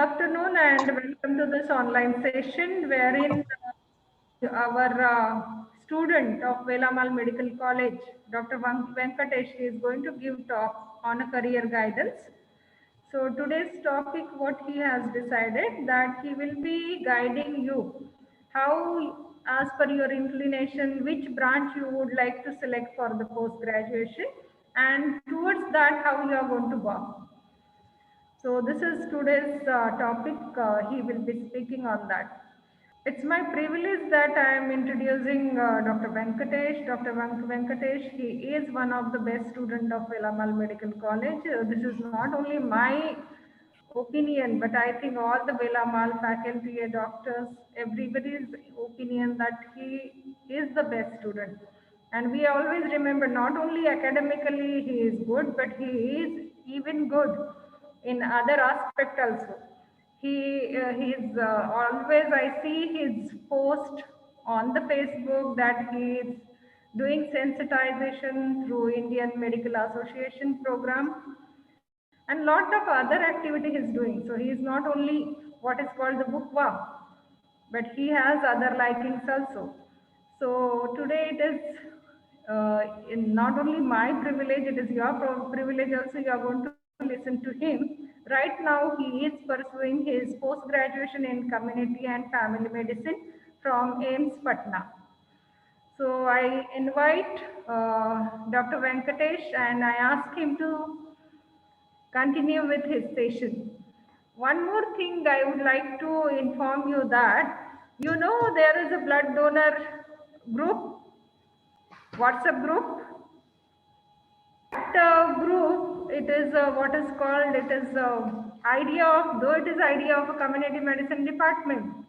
Good afternoon and welcome to this online session wherein our student of Velamal Medical College, Dr. Venkatesh, is going to give talk on a career guidance. So today's topic, what he has decided that he will be guiding you how, as per your inclination, which branch you would like to select for the post graduation, and towards that how you are going to work. So this is today's topic. He will be speaking on that. It's my privilege that I am introducing Dr. Venkatesh. Dr. Venkatesh, he is one of the best students of Velamal Medical College. This is not only my opinion, but I think all the Velamal faculty, doctors, everybody's opinion that he is the best student. And we always remember not only academically he is good, but he is even good in other aspect also. He's always, I see his post on the Facebook that he is doing sensitization through Indian Medical Association program and lot of other activity he's doing. So he is not only what is called the bookworm, but he has other likings also. So today it is not only my privilege, it is your privilege also. You are going to listen to him. Right now he is pursuing his post-graduation in community and family medicine from AIIMS Patna. So I invite Dr. Venkatesh and I ask him to continue with his session. One more thing I would like to inform you that, there is a blood donor group, WhatsApp group. That group, it is what is called, it is idea of, though it is idea of a community medicine department,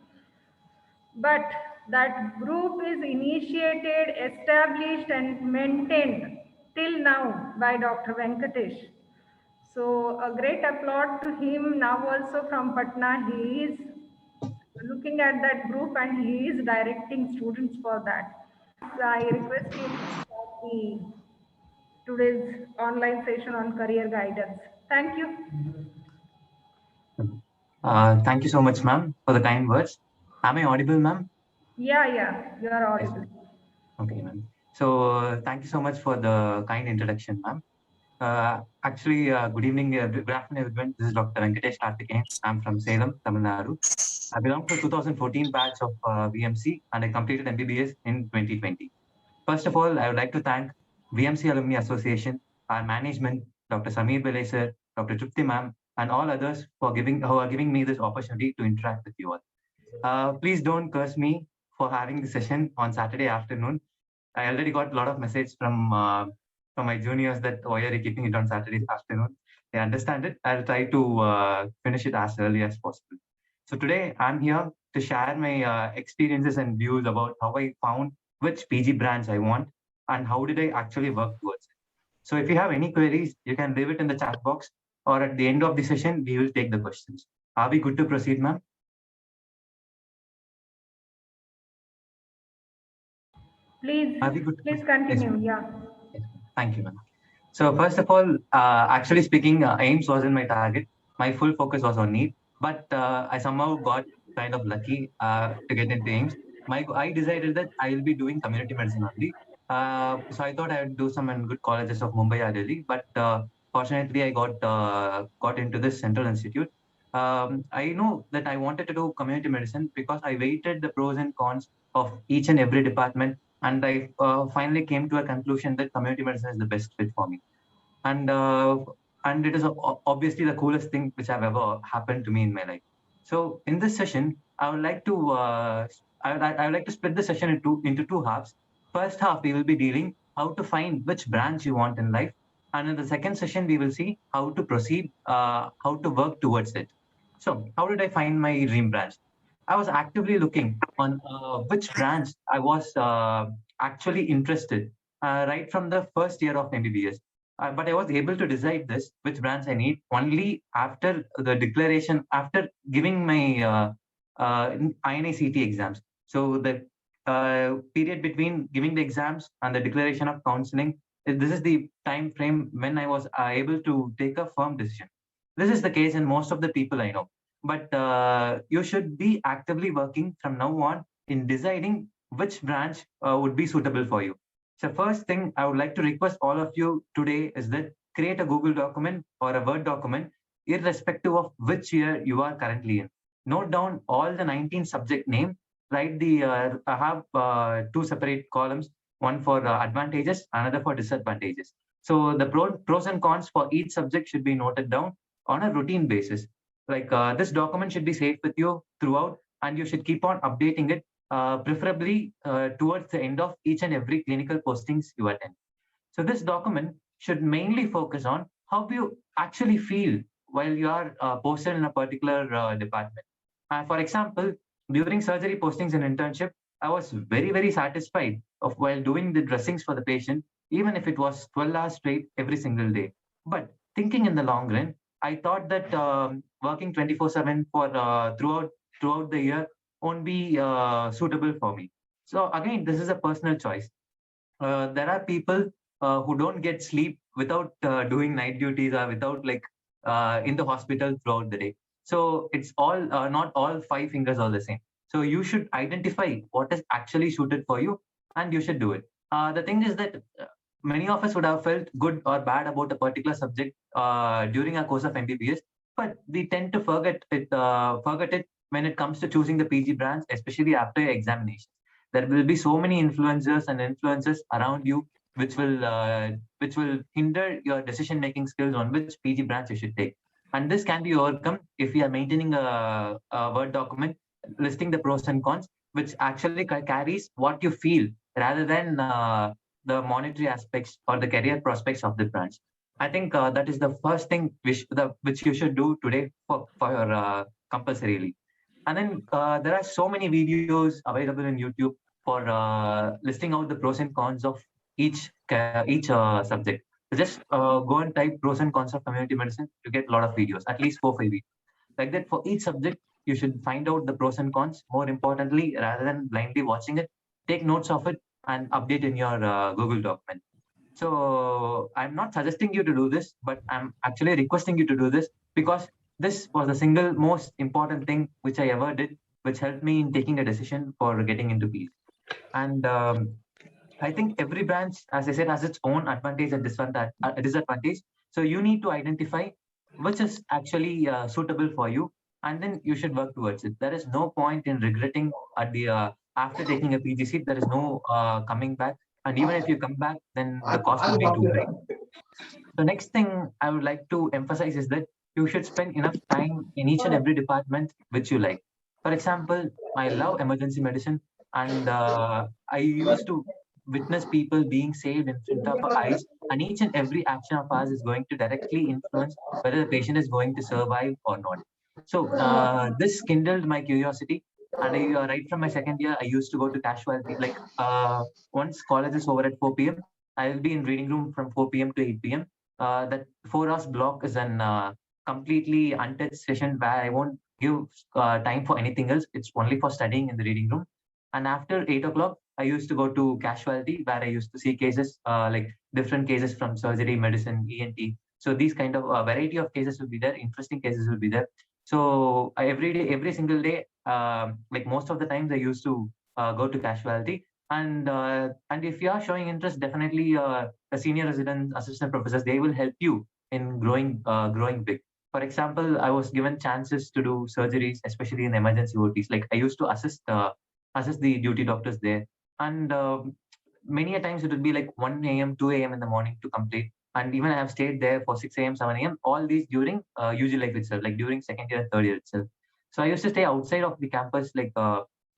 but that group is initiated, established and maintained till now by Dr. Venkatesh. So a great applaud to him. Now also from Patna, he is looking at that group and he is directing students for that. I request him to start today's online session on career guidance. Thank you. Thank you so much, ma'am, for the kind words. Am I audible, ma'am? Yeah, you are audible. Yes. Okay, ma'am. So thank you so much for the kind introduction, ma'am. Good evening, good afternoon, everyone. This is Dr. Venkatesh Karthikeyan. I'm from Salem, Tamil Nadu. I belong to 2014 batch of VMC and I completed MBBS in 2020. First of all, I would like to thank VMC Alumni Association, our management, Dr. Sameer Belay sir, Dr. Trupti ma'am, and all others who are giving me this opportunity to interact with you all. Please don't curse me for having the session on Saturday afternoon. I already got a lot of messages from my juniors that why are you keeping it on Saturday afternoon? They understand it. I'll try to finish it as early as possible. So today I'm here to share my experiences and views about how I found which PG branch I want and how did I actually work towards it. So if you have any queries, you can leave it in the chat box or at the end of the session, we will take the questions. Are we good to proceed, ma'am? Please continue. Yes. Thank you, ma'am. So first of all, actually speaking, AIIMS wasn't my target. My full focus was on NEET, but I somehow got kind of lucky to get into AIIMS. I decided that I will be doing community medicine only. So I thought I would do some in good colleges of Mumbai or Delhi, but fortunately I got into this central institute. I know that I wanted to do community medicine because I weighted the pros and cons of each and every department, and I finally came to a conclusion that community medicine is the best fit for me. And it is obviously the coolest thing which have ever happened to me in my life. So in this session, I would like to I would like to split the session into two halves. First half, we will be dealing how to find which branch you want in life, and in the second session, we will see how to proceed, how to work towards it. So how did I find my dream branch? I was actively looking on which branch I was actually interested right from the first year of MBBS. But I was able to decide this, which branch I need, only after the declaration, after giving my INICET exams. So the period between giving the exams and the declaration of counseling, this is the time frame when I was able to take a firm decision. This is the case in most of the people I know. but you should be actively working from now on in deciding which branch would be suitable for you. So first thing I would like to request all of you today is that create a Google document or a Word document, irrespective of which year you are currently in. Note down all the 19 subject name. Write the I have two separate columns, one for advantages, another for disadvantages. So the pros and cons for each subject should be noted down on a routine basis. Like this document should be safe with you throughout, and you should keep on updating it, preferably towards the end of each and every clinical postings you attend. So this document should mainly focus on how you actually feel while you are posted in a particular department. For example, during surgery postings and internship, I was very satisfied of while doing the dressings for the patient, even if it was 12 hours straight every single day. But thinking in the long run, I thought that working 24/7 for throughout the year won't be suitable for me. So again, this is a personal choice. There are people who don't get sleep without doing night duties or without like in the hospital throughout the day. So it's all not all five fingers are the same. So you should identify what is actually suited for you, and you should do it. The thing is that many of us would have felt good or bad about a particular subject during our course of MBBS, but we tend to forget it when it comes to choosing the PG branch, especially after examination. There will be so many influencers and influences around you which will hinder your decision making skills on which PG branch you should take. And this can be overcome if we are maintaining a Word document listing the pros and cons, which actually carries what you feel rather than the monetary aspects or the career prospects of the branch. I think that is the first thing which you should do today for your compulsorily. And then there are so many videos available in YouTube for listing out the pros and cons of each subject. So just go and type pros and cons of community medicine. You get a lot of videos, at least 4 5 videos. Like that for each subject, you should find out the pros and cons. More importantly, rather than blindly watching it, take notes of it and update in your Google document. So I'm not suggesting you to do this, but I'm actually requesting you to do this because this was the single most important thing which I ever did, which helped me in taking a decision for getting into PhD. And I think every branch, as I said, has its own advantage and disadvantage. So you need to identify which is actually suitable for you, and then you should work towards it. There is no point in regretting at the after taking a PG seat. There is no coming back, and even if you come back, then the cost would be too high. The next thing I would like to emphasize is that you should spend enough time in each and every department which you like. For example, I love emergency medicine, and I used to witness people being saved in front of our eyes, and each and every action of ours is going to directly influence whether the patient is going to survive or not. So this kindled my curiosity, and right from my second year, I used to go to casualty. Like once college is over at 4 p.m., I will be in reading room from 4 p.m. to 8 p.m. That 4 hours block is an completely untouched session where I won't give time for anything else. It's only for studying in the reading room. And after 8 o'clock, I used to go to casualty where I used to see cases like different cases from surgery, medicine, ENT. So these kind of variety of cases will be there. Interesting cases will be there. So every day, every single day, like most of the times, I used to go to casualty. And if you are showing interest, definitely the senior resident assistant professors, they will help you in growing big. For example, I was given chances to do surgeries, especially in emergency OTs. Like I used to assist the duty doctors there, and many a times it would be like 1 a.m., 2 a.m. in the morning to complete. And even I have stayed there for 6 a.m., 7 a.m. All these during UG life itself, like during second year and third year itself. So I used to stay outside of the campus, like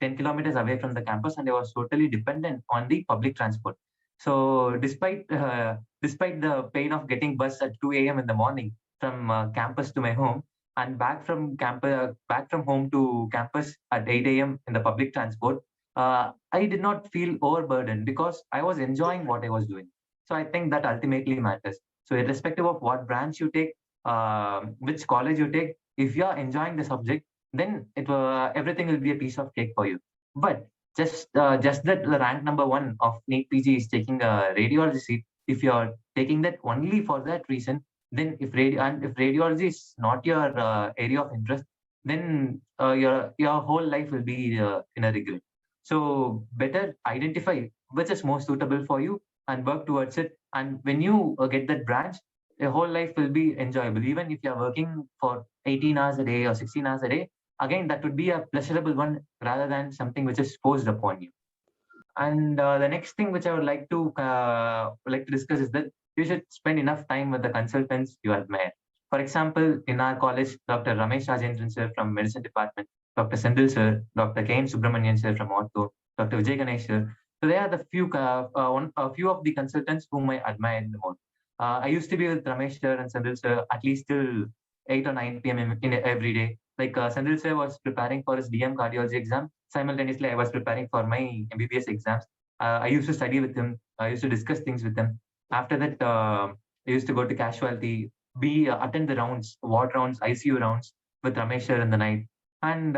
10 kilometers away from the campus, and I was totally dependent on the public transport. So despite the pain of getting bus at 2 a.m. in the morning from campus to my home, and back from home to campus at 8 a.m. in the public transport, I did not feel overburdened because I was enjoying what I was doing. So I think that ultimately matters. So irrespective of what branch you take, which college you take, if you are enjoying the subject, then everything will be a piece of cake for you. But just that the rank number one of NEET-PG is taking a radiology seat, if you are taking that only for that reason, then if radiology is not your area of interest, then your whole life will be in a regret. So better identify which is most suitable for you and work towards it. And when you get that branch, your whole life will be enjoyable. Even if you're working for 18 hours a day or 16 hours a day, again, that would be a pleasurable one rather than something which is forced upon you. And the next thing which I would like to discuss is that you should spend enough time with the consultants you admire. For example, in our college, Dr. Ramesh Rajendran sir from Medicine Department, Dr. Sendil sir, Dr. K.N. Subramanian sir from Ortho, Dr. Vijay Ganesh sir. So they are the a few of the consultants whom I admire the most. I used to be with Ramesh sir and Sendil sir at least till 8 or 9 p.m. In every day. Like Sendil sir was preparing for his DM cardiology exam. Simultaneously, I was preparing for my MBBS exams. I used to study with him. I used to discuss things with him. After that, I used to go to casualty, attend the rounds, ward rounds, ICU rounds with Ramesh sir in the night, and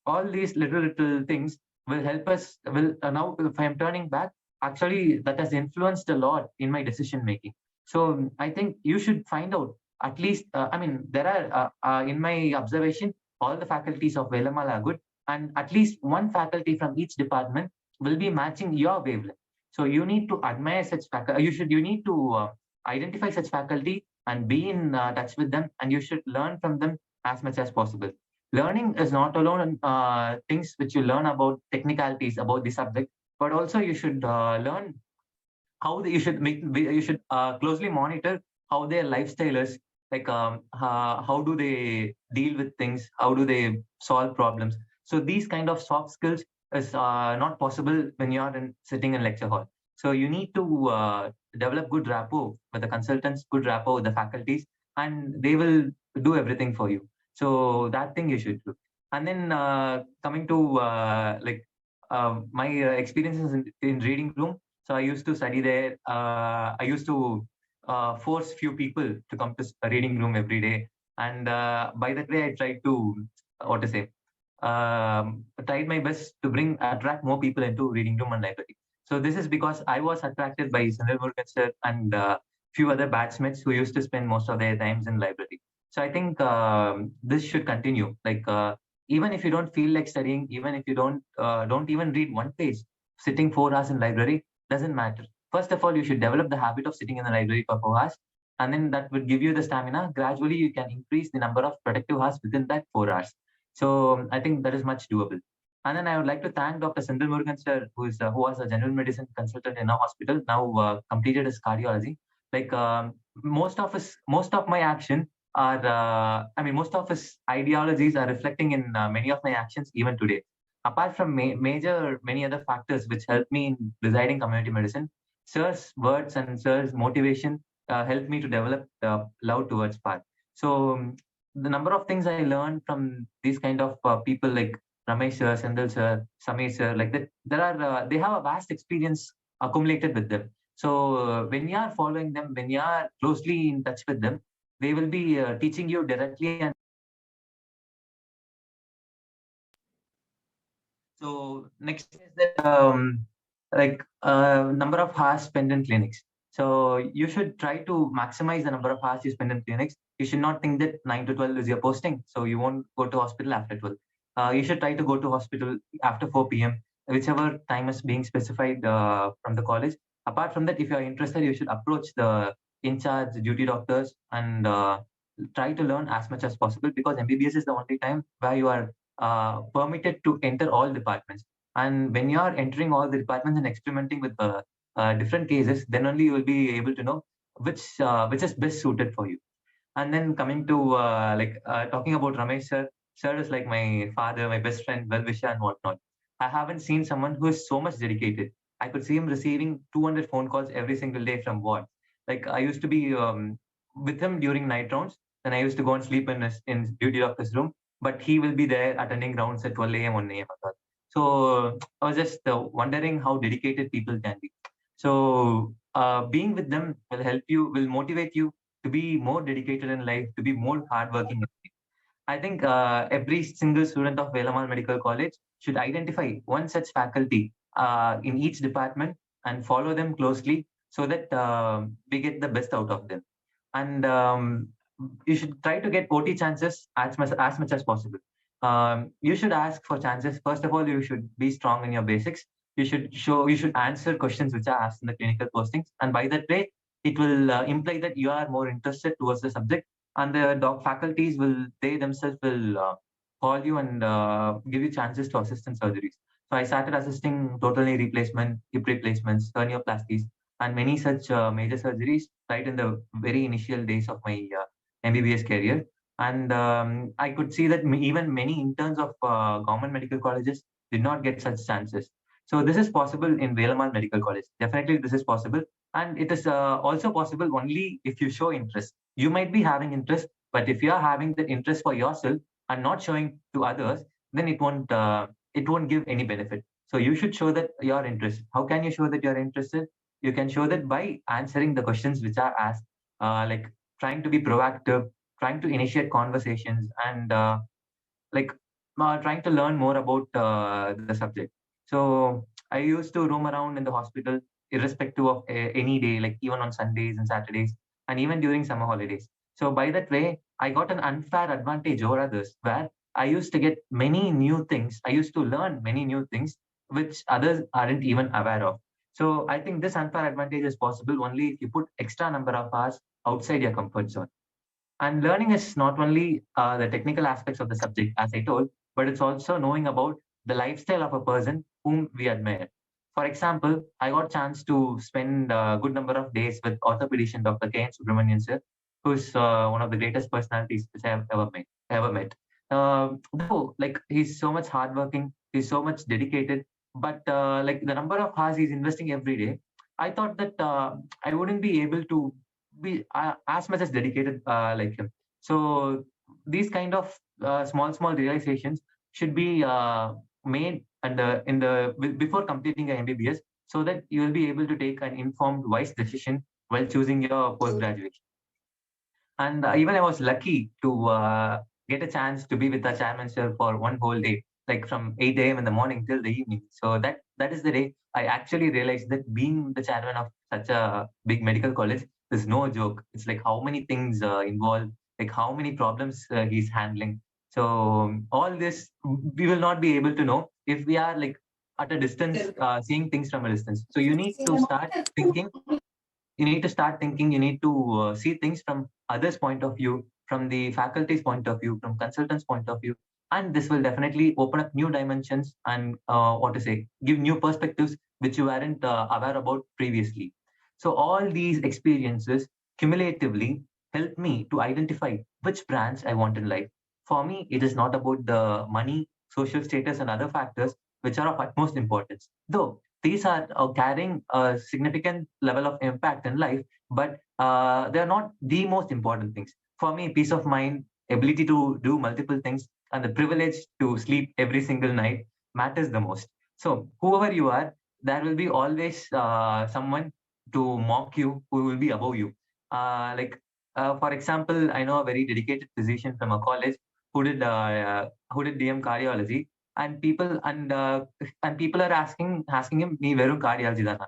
all these little things will help us. Will now, if I am turning back, actually that has influenced a lot in my decision making. So I think you should find out at least. I mean, there are in my observation, all the faculties of Velamal are good, and at least one faculty from each department will be matching your wavelength. So you need to admire such faculty. You need to identify such faculty and be in touch with them, and you should learn from them as much as possible. Learning is not alone things which you learn about technicalities about the subject, but also you should learn you should closely monitor how their lifestyle is, like how do they deal with things, how do they solve problems. So these kind of soft skills is not possible when you are sitting in lecture hall. So you need to develop good rapport with the consultants, good rapport with the faculties, and they will do everything for you. So that thing you should do. And then coming to my experiences in reading room. So I used to study there. I used to force few people to come to a reading room every day, and by that way, I tried to what to say, tried my best to attract more people into reading room and library. So this is because I was attracted by Sunil Murugan sir and few other batchmates who used to spend most of their times in library. So I think this should continue. Like even if you don't feel like studying, even if you don't even read one page, sitting 4 hours in library doesn't matter. First of all, you should develop the habit of sitting in the library for 4 hours, and then that would give you the stamina. Gradually, you can increase the number of productive hours within that 4 hours. So I think that is much doable. And then I would like to thank Dr. Sindhu Murugan sir, who was a general medicine consultant in our hospital, now completed his cardiology. Like most of my action most of his ideologies are reflecting in many of my actions even today. Apart from many other factors which help me in deciding community medicine, Sir's words and Sir's motivation helped me to develop love towards path. So the number of things I learned from these kind of people like Ramesh sir, Sendil sir, Samir sir, like that, they have a vast experience accumulated with them. So when you are following them, when you are closely in touch with them, they will be teaching you directly. And so next thing is that number of hours spent in clinics. So you should try to maximize the number of hours you spend in clinics. You should not think that 9 to 12 is your posting, so you won't go to hospital after 12. You should try to go to hospital after 4 p.m., whichever time is being specified from the college. Apart from that, if you are interested, you should approach the in charge duty doctors and try to learn as much as possible, because MBBS is the only time where you are permitted to enter all departments. And when you are entering all the departments and experimenting with different cases, then only you will be able to know which is best suited for you. And then coming to talking about Ramesh sir, sir is like my father, my best friend, well wisher, and whatnot. I haven't seen someone who is so much dedicated. I could see him receiving 200 phone calls every single day from ward. Like I used to be with him during night rounds, then I used to go and sleep in duty doctor's room, but he will be there attending rounds at 12 a.m. 1 a.m. So I was just wondering how dedicated people can be. So being with them will motivate you to be more dedicated in life, to be more hardworking. I think every single student of Velamal Medical College should identify one such faculty in each department and follow them closely so that we get the best out of them. And you should try to get OT chances as much as possible. You should ask for chances. First of all, you should be strong in your basics. You should answer questions which are asked in the clinical postings, and by that way, it will imply that you are more interested towards the subject, and the faculties will, they themselves will call you and give you chances to assist in surgeries. So I started assisting total knee replacement, hip replacements, hernioplasties, and many such major surgeries right in the very initial days of my MBBS career. And I could see that even many interns of government medical colleges did not get such chances. So this is possible in Velamal Medical College. Definitely, this is possible, and it is also possible only if you show interest. You might be having interest, but if you are having the interest for yourself and not showing to others, then it won't give any benefit. So you should show that you're interested. How can you show that you're interested? You can show that by answering the questions which are asked, like trying to be proactive, trying to initiate conversations, and like trying to learn more about the subject. So I used to roam around in the hospital irrespective of any day, like even on Sundays and Saturdays, and even during summer holidays. So by that way, I got an unfair advantage over others, where I used to get many new things. I used to learn many new things which others aren't even aware of. So I think this unfair advantage is possible only if you put extra number of hours outside your comfort zone. And learning is not only the technical aspects of the subject, as I told, but it's also knowing about the lifestyle of a person whom we admire. For example, I got chance to spend a good number of days with orthopedician Dr. K. N. Subramanian sir, who's one of the greatest personalities which I have ever met. Though, like he's so much hardworking, he's so much dedicated, but like the number of hours he's investing every day, I thought that I wouldn't be able to be as much as dedicated like him. So these kind of small realizations should be made and before completing your MBBS, so that you will be able to take an informed, wise decision while choosing your post graduation. And even I was lucky to get a chance to be with the chairman sir for one whole day, like from 8 a.m. in the morning till the evening. So that is the day I actually realized that being the chairman of such a big medical college is no joke. It's like how many things involved, like how many problems he's handling. So all this we will not be able to know if we are like at a distance, seeing things from a distance. So you need to start thinking, you need to see things from others point of view, from the faculty's point of view, from consultants point of view, and this will definitely open up new dimensions and what to say, give new perspectives which you weren't aware about previously. So all these experiences cumulatively help me to identify which branch I want in life. For me, it is not about the money, social status, and other factors which are of utmost importance, though these are carrying a significant level of impact in life, but they're not the most important things. For me, peace of mind, ability to do multiple things, and the privilege to sleep every single night matters the most. So, whoever you are, there will be always someone to mock you who will be above you. For example, I know a very dedicated physician from a college who did DM cardiology, and people are asking him, "Nee verum cardiology dana."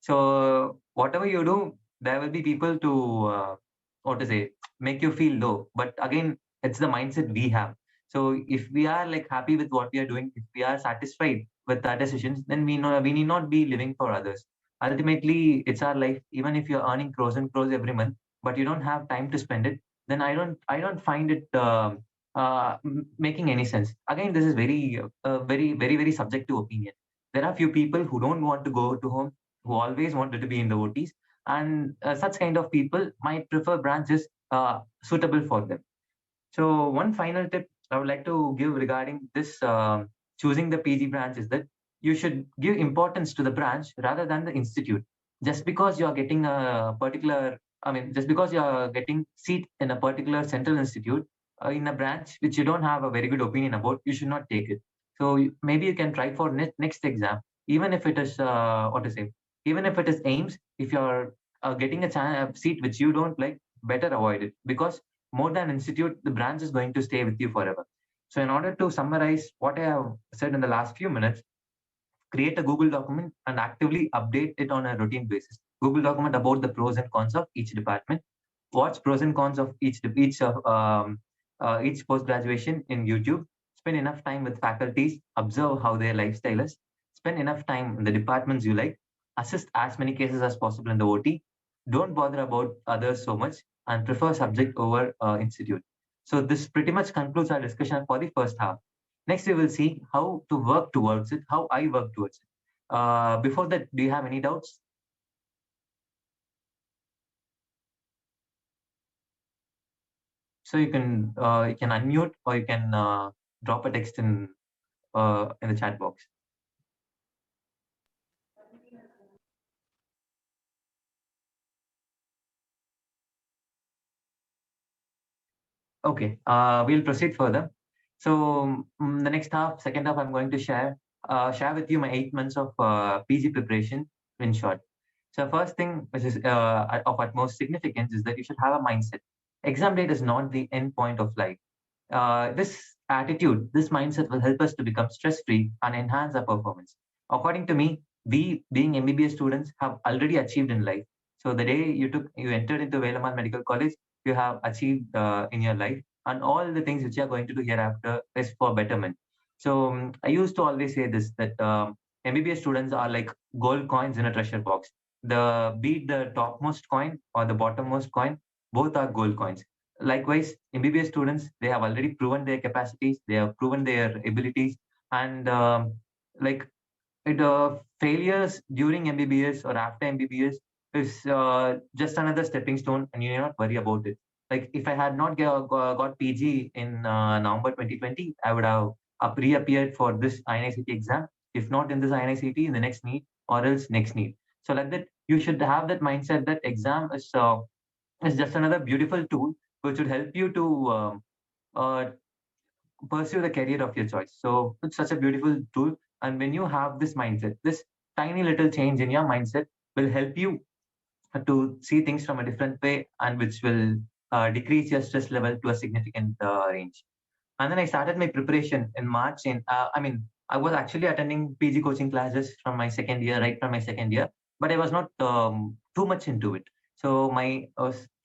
So whatever you do, there will be people to what to say, make you feel low. But again, it's the mindset we have. So if we are like happy with what we are doing, if we are satisfied with our decisions, then we know we need not be living for others. Ultimately, it's our life. Even if you're earning crores and crores every month, but you don't have time to spend it, then I don't find it making any sense. Again, this is very subjective opinion. There are few people who don't want to go to home, who always wanted to be in the OTs, and such kind of people might prefer branches suitable for them. So one final tip I would like to give regarding this choosing the PG branch is that you should give importance to the branch rather than the institute. Just because you are getting a particular, I mean, just because you are getting seat in a particular central institute in a branch which you don't have a very good opinion about, you should not take it. So maybe you can try for next exam, even if it is what to say, even if it is AIIMS. If you are getting a seat which you don't like, better avoid it, because more than institute, the branch is going to stay with you forever. So in order to summarize what I have said in the last few minutes, create a Google document and actively update it on a routine basis. Google document about the pros and cons of each department. Watch pros and cons of each post graduation in YouTube. spend enough time with faculties, observe how their lifestyle is, spend enough time in the departments you like, assist as many cases as possible in the OT, don't bother about others so much, and prefer subject over institute. So this pretty much concludes our discussion for the first half. Next, we will see how to work towards it, how I work towards it. Before that, do you have any doubts? So you can unmute or you can drop a text in the chat box. Okay, we'll proceed further. So the next half, second half, I'm going to share with you my 8 months of PG preparation in short. So first thing, which is of utmost significance, is that you should have a mindset. Exam date is not the end point of life. This attitude, this mindset will help us to become stress-free and enhance our performance. According to me, we, being MBBS students, have already achieved in life. So the day you entered into Velaman Medical College, you have achieved in your life, and all the things which you are going to do hereafter is for betterment. So I used to always say this, that MBBS students are like gold coins in a treasure box. Be it the topmost coin or the bottommost coin, both are gold coins. Likewise, MBBS students, they have already proven their capacities, they have proven their abilities, and like failures during MBBS or after MBBS is just another stepping stone, and you need not worry about it. Like if I had not got PG in November 2020, I would have reappeared for this INICET exam. If not in this INICET, in the next NEET or else next NEET. So like that, you should have that mindset that exam is just another beautiful tool which would help you to uh, pursue the career of your choice. So it's such a beautiful tool. And when you have this mindset, this tiny little change in your mindset will help you to see things from a different way, and which will decrease your stress level to a significant range. And then I started my preparation in March. I was actually attending PG coaching classes from my second year, right from my second year, but I was not too much into it. So my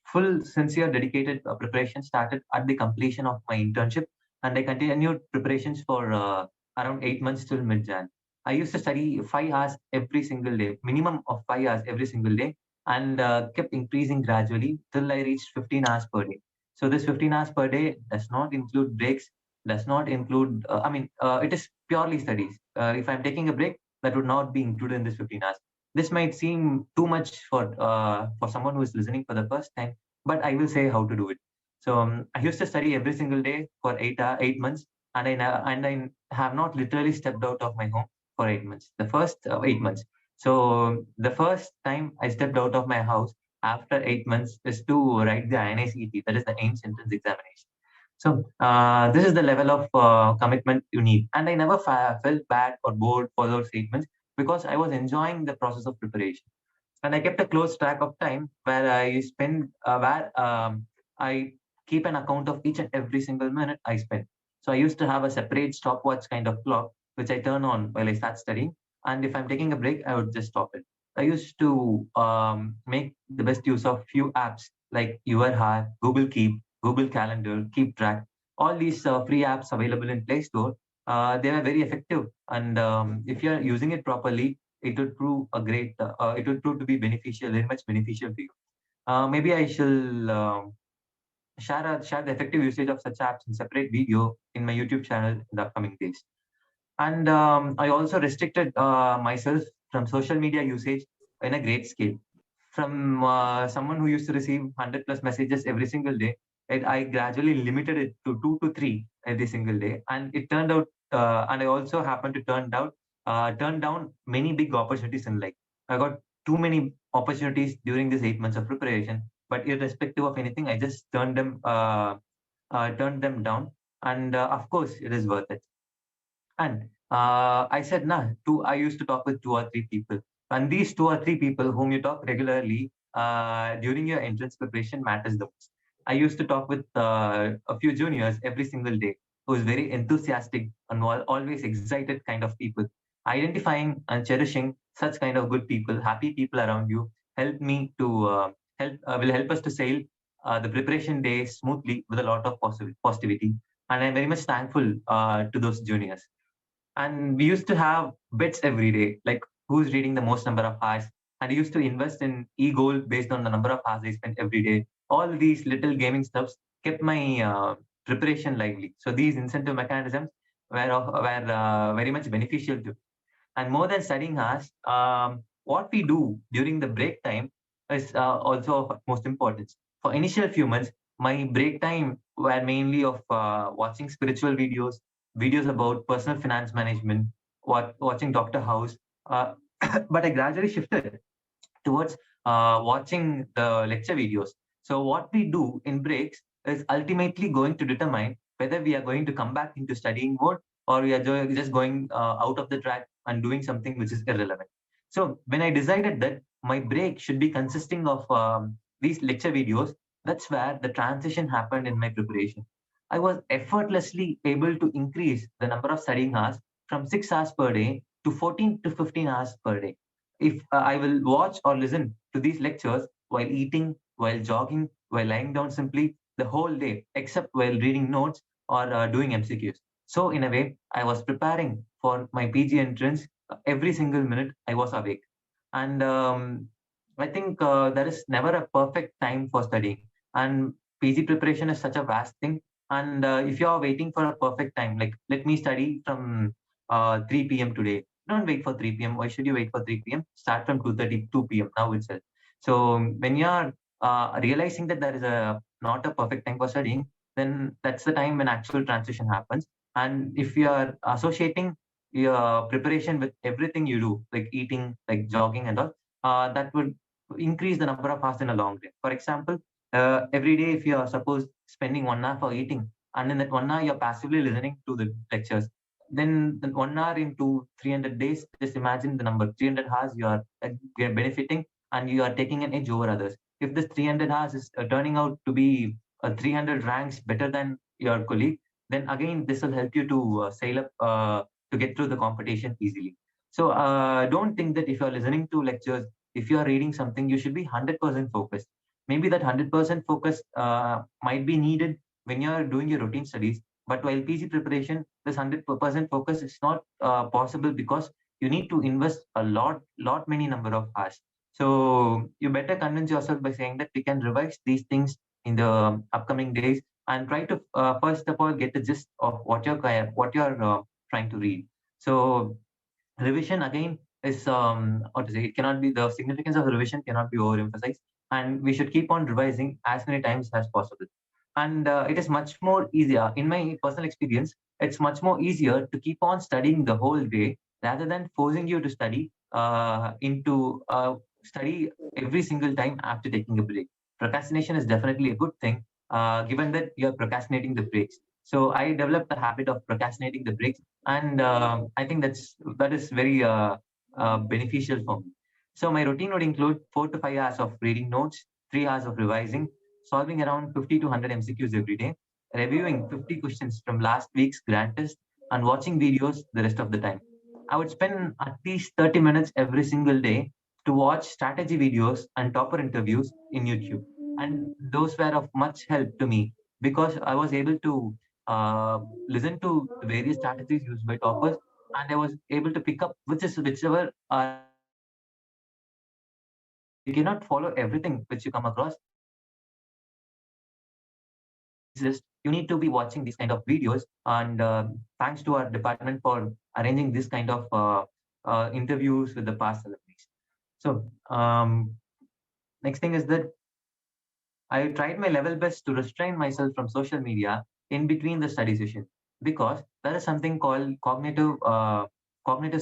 full, sincere, dedicated preparation started at the completion of my internship, and I continued preparations for around 8 months till mid-Jan. I used to study 5 hours every single day, minimum of 5 hours every single day, and kept increasing gradually till I reached 15 hours per day. So this 15 hours per day does not include breaks, does not include, it is purely studies. If I'm taking a break, that would not be included in this 15 hours. This might seem too much for someone who is listening for the first time, but I will say how to do it. So I used to study every single day for 8 months, and I have not literally stepped out of my home for 8 months. The first 8 months. So the first time I stepped out of my house after 8 months is to write the INICET, that is the AIIMS entrance examination. So this is the level of commitment you need. And I never felt bad or bored for those 8 months because I was enjoying the process of preparation. And I kept a close track of time where I keep an account of each and every single minute I spend. So I used to have a separate stopwatch kind of clock, which I turn on while I start studying. And if I'm taking a break, I would just stop it. I used to make the best use of few apps like URHA, Google Keep, Google Calendar, Keep Track. All these free apps available in Play Store, they are very effective. And if you're using it properly, it would prove to be beneficial, very much beneficial for you. Maybe I shall share the effective usage of such apps in separate video in my YouTube channel in the upcoming days. And I also restricted myself from social media usage in a great scale. From someone who used to receive 100 plus messages every single day, I gradually limited it to 2 to 3 every single day. And it turned out, and I also happened to turn down many big opportunities in life. I got too many opportunities during this 8 months of preparation, but irrespective of anything, I just turned them down. And of course, it is worth it. And I said, nah, I used to talk with 2 or 3 people. And these 2 or 3 people whom you talk regularly during your entrance preparation matters the most. I used to talk with a few juniors every single day who is very enthusiastic and always excited kind of people. Identifying and cherishing such kind of good people, happy people around you, help me to will help us to sail the preparation day smoothly with a lot of positivity. and I'm very much thankful to those juniors. And we used to have bets every day, like who's reading the most number of hours. And I used to invest in e-gold based on the number of hours I spent every day. All these little gaming stuffs kept my preparation lively. So these incentive mechanisms were very much beneficial to. And more than studying hours, what we do during the break time is also of most importance. For initial few months, my break time were mainly of watching spiritual videos, videos about personal finance management, watching Dr. House. Uh, but I gradually shifted towards watching the lecture videos. So what we do in breaks is ultimately going to determine whether we are going to come back into studying mode, or we are just going out of the track and doing something which is irrelevant. So when I decided that my break should be consisting of these lecture videos, that's where the transition happened in my preparation. I was effortlessly able to increase the number of studying hours from 6 hours per day to 14 to 15 hours per day. If I will watch or listen to these lectures while eating, while jogging, while lying down simply the whole day, except while reading notes or doing MCQs. So, in a way, I was preparing for my PG entrance every single minute I was awake. And I think there is never a perfect time for studying. And PG preparation is such a vast thing. And if you are waiting for a perfect time, like let me study from 3 p.m. today, don't wait for 3 p.m. Why should you wait for 3 p.m.? Start from 2:30, 2 p.m. now itself. So when you're realizing that there is a not a perfect time for studying, then that's the time when actual transition happens. And if you are associating your preparation with everything you do, like eating, like jogging and all, that would increase the number of hours in a long day. For example, every day, if you are suppose spending 1 hour for eating, and in that 1 hour you're passively listening to the lectures, then the 1 hour into 300 days, just imagine the number 300 hours you're benefiting, and you are taking an edge over others. If this 300 hours is turning out to be 300 ranks better than your colleague, then again this will help you to sail up to get through the competition easily. So don't think that if you're listening to lectures, if you're reading something, you should be 100% focused. Maybe that 100% focus might be needed when you're doing your routine studies, but while PG preparation, this 100% focus is not possible, because you need to invest a lot many number of hours. So you better convince yourself by saying that we can revise these things in the upcoming days, and try to first of all get the gist of what you're trying to read. So revision again is what to say, it cannot be, the significance of revision cannot be overemphasized, and we should keep on revising as many times as possible. And it is much more easier, in my personal experience, it's much more easier to keep on studying the whole day rather than forcing you to study every single time after taking a break. Procrastination is definitely a good thing, given that you're procrastinating the breaks. So I developed the habit of procrastinating the breaks, and I think that is very beneficial for me. So my routine would include 4 to 5 hours of reading notes, 3 hours of revising, solving around 50 to 100 MCQs every day, reviewing 50 questions from last week's grant test, and watching videos the rest of the time. I would spend at least 30 minutes every single day to watch strategy videos and topper interviews in YouTube. And those were of much help to me, because I was able to listen to the various strategies used by toppers, and I was able to pick up whichever are relevant to me. So you cannot follow everything which you come across. You need to be watching these kind of videos, and thanks to our department for arranging this kind of interviews with the past alumni. So next thing is that I tried my level best to restrain myself from social media in between the study session, because there is something called cognitive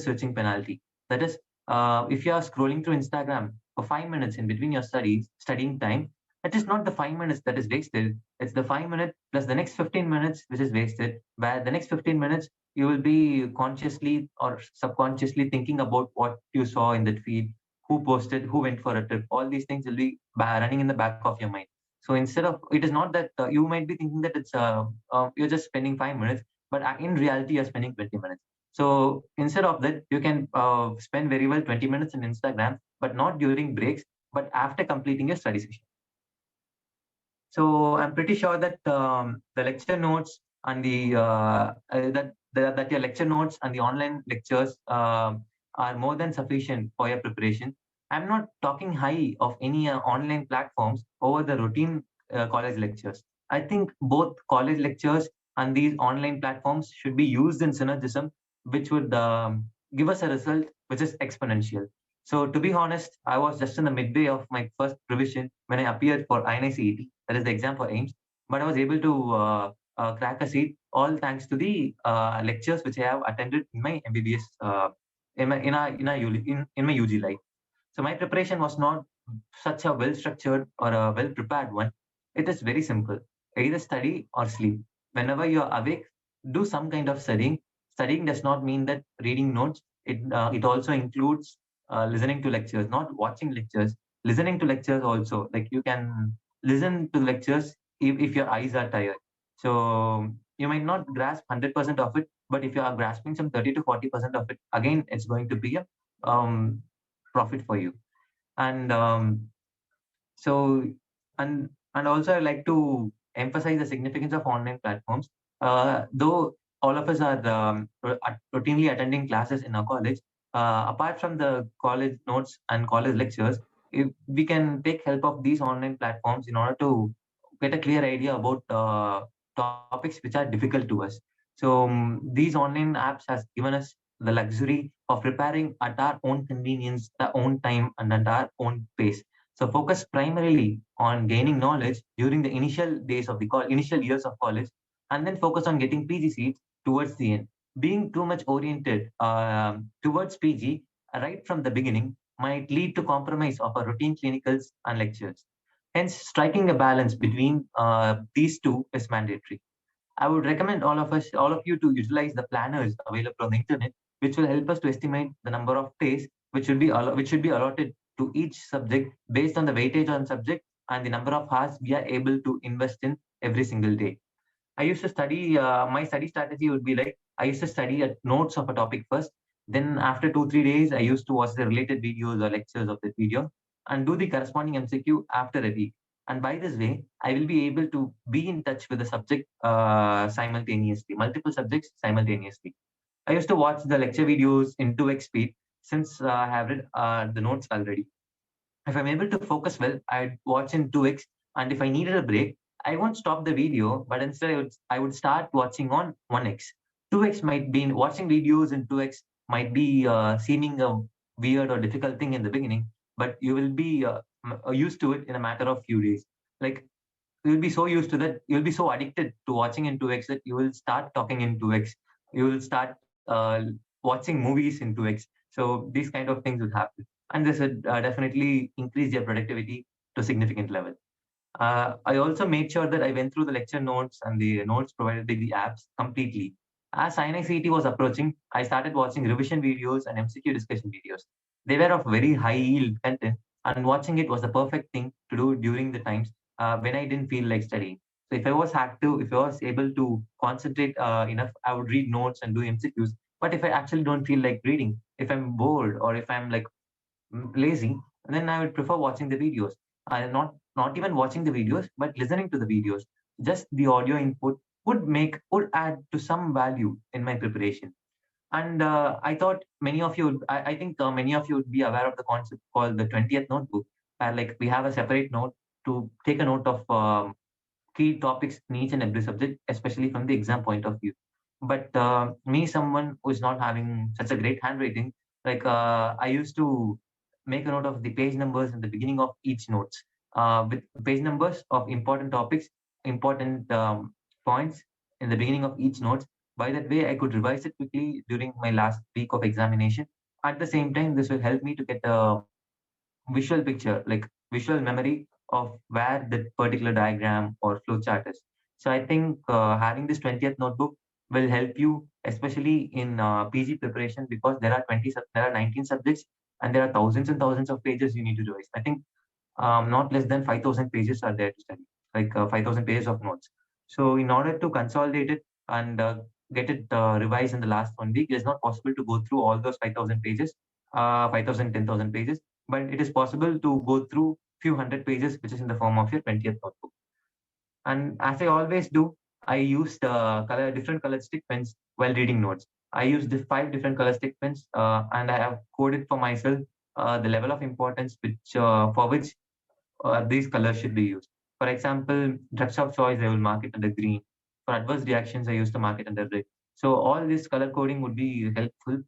switching penalty. That is, if you are scrolling through Instagram for 5 minutes in between your studying time, it is not the 5 minutes that is wasted. It's the 5 minutes plus the next 15 minutes which is wasted. Where the next 15 minutes you will be consciously or subconsciously thinking about what you saw in that feed, who posted, who went for a trip. All these things will be running in the back of your mind. So instead of, it is not that you might be thinking that you're just spending 5 minutes, but in reality you're spending 20 minutes. So instead of that, you can spend very well 20 minutes in Instagram, but not during breaks, but after completing your study session. So I'm pretty sure that the lecture notes and that your lecture notes and the online lectures are more than sufficient for your preparation. I'm not talking high of any online platforms over the routine college lectures. I think both college lectures and these online platforms should be used in synergism, which would give us a result which is exponential. So, to be honest, I was just in the midway of my first revision when I appeared for INICET, that is the exam for AIIMS, but I was able to crack a seat, all thanks to the lectures which I have attended in my MBBS, in my UG life. So my preparation was not such a well structured or a well prepared one. It is very simple. Either study or sleep. Whenever you are awake, do some kind of studying. Studying does not mean that reading notes. It also includes listening to lectures, not watching lectures. Listening to lectures also. Like you can listen to lectures if your eyes are tired. So you might not grasp 100% of it, but if you are grasping some 30 to 40% of it, again, it's going to be a um, profit for you. And so and also I like to emphasize the significance of online platforms. Though all of us are routinely attending classes in our college, apart from the college notes and college lectures, if we can take help of these online platforms in order to get a clear idea about topics which are difficult to us. So these online apps has given us the luxury of preparing at our own convenience, our own time, and at our own pace. So focus primarily on gaining knowledge during the initial years of college, and then focus on getting PG seats towards the end. Being too much oriented towards PG right from the beginning might lead to compromise of our routine clinicals and lectures. Hence, striking a balance between these two is mandatory. I would recommend all of you to utilize the planners available on the internet, which will help us to estimate the number of days which should be allotted to each subject based on the weightage on subject and the number of hours we are able to invest in every single day. I used to study, my study strategy would be like I used to study notes of a topic first. Then, after 2, 3 days, I used to watch the related videos or lectures of that video and do the corresponding MCQ after a week. And by this way, I will be able to be in touch with the subject simultaneously, multiple subjects simultaneously. I used to watch the lecture videos in 2x speed since I have read the notes already. If I'm able to focus well, I'd watch in 2x. And if I needed a break, I won't stop the video, but instead I would start watching on 1x. 2x might be watching videos in 2x might be seeming a weird or difficult thing in the beginning, but you will be used to it in a matter of few days. Like you'll be so used to that, you'll be so addicted to watching in 2x that you will start talking in 2x. You will start watching movies in 2x. So these kind of things will happen. And this would definitely increase your productivity to a significant level. I also made sure that I went through the lecture notes and the notes provided by the apps completely. As INICET was approaching, I started watching revision videos and MCQ discussion videos. They were of very high yield content, and watching it was the perfect thing to do during the times when I didn't feel like studying. So if I was able to concentrate enough, I would read notes and do MCQs. But if I actually don't feel like reading, if I'm bored or if I'm like lazy, then I would prefer watching the videos. Not even watching the videos, but listening to the videos. Just the audio input would add to some value in my preparation. And I thought I think many of you would be aware of the concept called the 20th notebook, where like we have a separate note to take a note of key topics in each and every subject, especially from the exam point of view. But me, someone who is not having such a great handwriting, like I used to make a note of the page numbers in the beginning of each notes, with page numbers of important topics, important points in the beginning of each notes. By that way, I could revise it quickly during my last week of examination. At the same time, this will help me to get a visual picture, like visual memory of where that particular diagram or flow chart is. So I think having this 20th notebook will help you, especially in PG preparation, because there are 19 subjects and there are thousands and thousands of pages you need to revise. I think not less than 5,000 pages are there to study, like 5,000 pages of notes. So in order to consolidate it and get it revised in the last 1 week, it is not possible to go through all those 5,000 pages, 5,000, 10,000 pages, but it is possible to go through few hundred pages, which is in the form of your 20th notebook. And as I always do, I used different colored stick pens while reading notes. I used the 5 different color stick pens, and I have coded for myself the level of importance for which these colors should be used. For example, drugs of choice, I will mark it under green. For adverse reactions, I use to mark it under red. So all this color coding would be helpful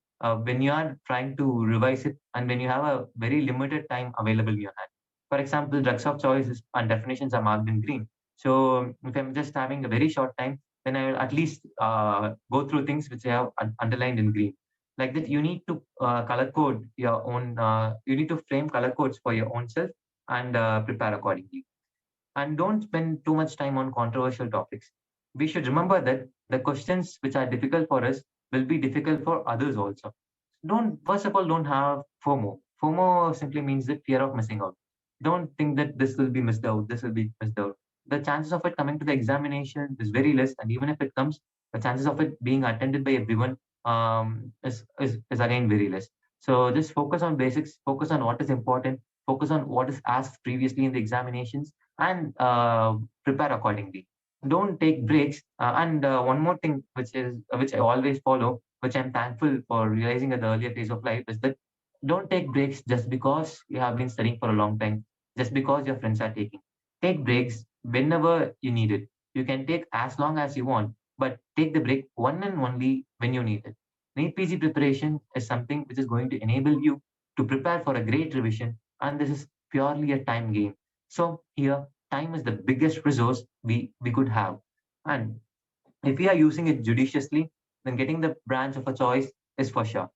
when you are trying to revise it and when you have a very limited time available in your hand. For example, drugs of choice and definitions are marked in green. So if I'm just having a very short time, then I will at least go through things which I have underlined in green. Like that, you need to color code your own. You need to frame color codes for your own self and prepare accordingly. And don't spend too much time on controversial topics. We should remember that the questions which are difficult for us will be difficult for others also. Don't, first of all, don't have FOMO. FOMO simply means the fear of missing out. Don't think that this will be missed out, this will be missed out. The chances of it coming to the examination is very less, and even if it comes, the chances of it being attended by everyone is again very less. So just focus on basics, focus on what is important, focus on what is asked previously in the examinations, and prepare accordingly. Don't take breaks. And one more thing, which I always follow, which I'm thankful for realizing at the earlier phase of life, is that don't take breaks just because you have been studying for a long time, just because your friends are taking. Take breaks whenever you need it. You can take as long as you want, but take the break one and only when you need it. NEET PG preparation is something which is going to enable you to prepare for a great revision, and this is purely a time game. So here, time is the biggest resource we could have. And if we are using it judiciously, then getting the branch of a choice is for sure.